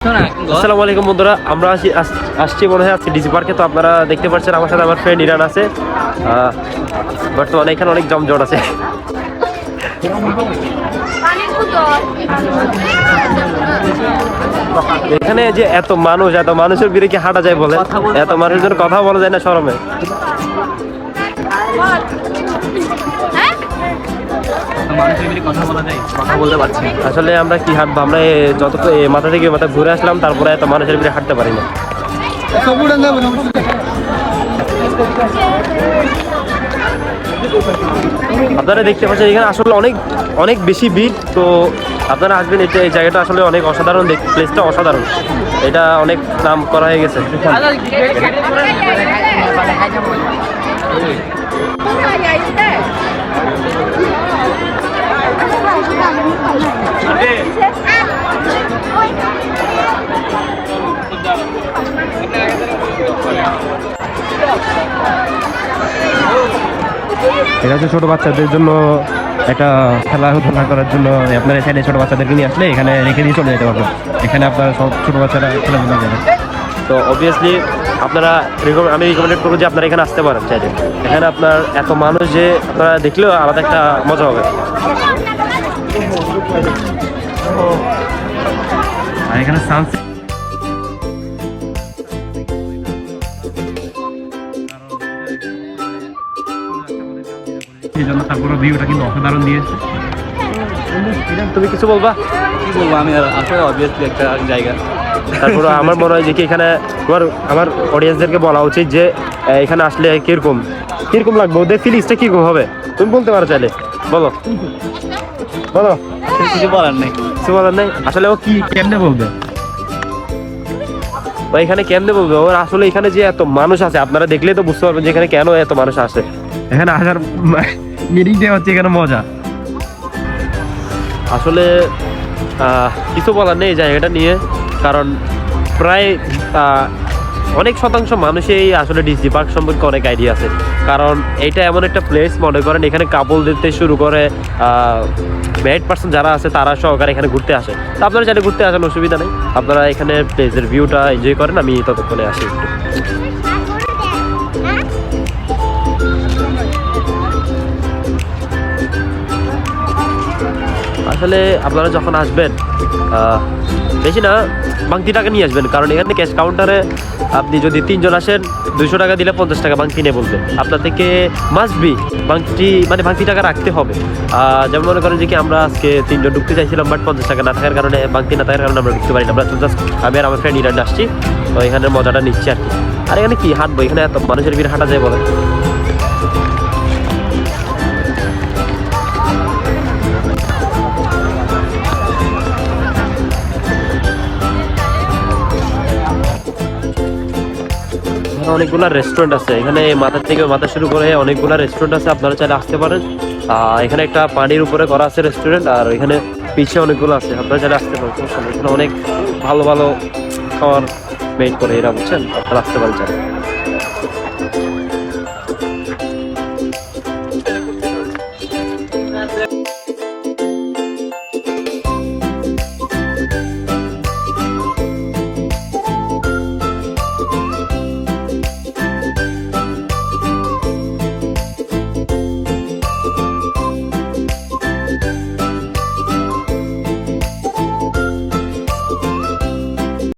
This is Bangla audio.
আসসালামু আলাইকুম বন্ধুরা, আমরা আসছি মনে হয় আজকে ডিজি পার্কে। তো আপনারা দেখতে পাচ্ছেন আমার সাথে আমার ফ্রেন্ড ইরান আছে। বর্তমানে এখানে অনেক জমজট আছে। এখানে যে এত মানুষের ভিড়ে কি হাঁটা যায় বলে? এত মানুষের জন্য কথা বলা যায় না শরমে। আসলে আমরা কি হাঁটবো? আমরা যত মাথা থেকে মাথা ঘুরে আসলাম, তারপরে এত মানুষের ভিড়ে হাঁটতে পারি না। আপনারা দেখতে পাচ্ছেন এখানে আসলে অনেক অনেক বেশি ভিড়। তো আপনারা আসবেন, এই জায়গাটা আসলে অনেক অসাধারণ, প্লেসটা অসাধারণ। এটা অনেক নাম করা হয়ে গেছে। এটা হচ্ছে ছোট বাচ্চাদের জন্য একটা খেলাধুলা করার জন্য। আপনার এখানে ছোট বাচ্চাদেরকে নিয়ে আসলে এখানে রেখে দিয়ে চলে যেতে পারবেন। এখানে আপনার সব ছোট বাচ্চারা খেলাধুলা করে। তো অবভিয়াসলি আমি রিকমেন্ড করবো যে আপনারা এখানে আসতে পারেন চাইলে। এখানে আপনার এত মানুষ যে আপনারা দেখলেও আলাদা একটা মজা হবে। আর এখানে সানসেট তারপরে ভিউটা কিন্তু অসাধারণ দিয়েছে। তুমি কিছু বলবা? কি বলবো আমি, আর আসলে অবভিয়াসলি একটা জায়গা। তারপরে আমার মনে হয় যে কি এখানে আমার অডিয়েন্সদেরকে বলা উচিত যে এখানে আসলে কিরকম লাগবে, ওদের ফিলিংসটা কিরকম হবে। তুমি বলতে পারো চাইলে, বলো। কিছু বলার নেই। আসলে ও কি কেমনে বলবে? ও এখানে কেমনে বলবে? ওর আসলে এখানে যে এত মানুষ আছে, আপনারা দেখলেই তো বুঝতে পারবেন যে এখানে কেন এত মানুষ আসে। এখানে আসার মিনিংটা হচ্ছে এখানে মজা। আসলে কিছু বলার নেই জায়গাটা নিয়ে, কারণ প্রায় অনেক শতাংশ মানুষই আসলে ডিজি পার্ক সম্পর্কে অনেক আইডিয়া আছে। কারণ এইটা এমন একটা প্লেস, মনে করেন এখানে কাপল দিতে শুরু করে ম্যারিড পার্সন যারা আছে তারা সহকারে এখানে ঘুরতে আসে। তো আপনারা চাইলে ঘুরতে আসেন, অসুবিধা নেই। আপনারা এখানে প্লেসের ভিউটা এনজয় করেন, আমি ততক্ষণে আসি একটু। আসলে আপনারা যখন আসবেন বেশি না, বাংতি টাকা নিয়ে আসবেন। কারণ এখানে ক্যাশ কাউন্টারে আপনি যদি 3 জন আসেন 200 টাকা দিলে 50 টাকা বাংতি নিয়ে বলবে। আপনার থেকে মাস্ট বি বাংতি টাকা রাখতে হবে। যেমন মনে করেন যে কি আমরা আজকে 3 জন ঢুকতে চাইছিলাম, বাট 50 টাকা না থাকার কারণে, বাংতি না থাকার কারণে আমরা ঢুকতে পারি না। আমরা জাস্ট আমি আর আমার ফ্রেন্ড ইরান আসছি, তো এখানে মজাটা নিচ্ছি আর কি। আর এখানে কি হাঁটবো? এখানে এত মানুষের ভিড় হাঁটা যায় বলে? অনেকগুলো রেস্টুরেন্ট আছে এখানে, মাথা থেকে মাথা শুরু করে অনেকগুলো রেস্টুরেন্ট আছে। আপনারা চাইলে আসতে পারেন। এখানে একটা পানির উপরে করা আছে রেস্টুরেন্ট, আর এখানে পিছিয়ে অনেকগুলো আছে। আপনারা চাইলে আসতে পারেন, এখানে অনেক ভালো ভালো খাবার মেড করে এরা, বুঝছেন? আপনারা আসতে পারেন চাইলে।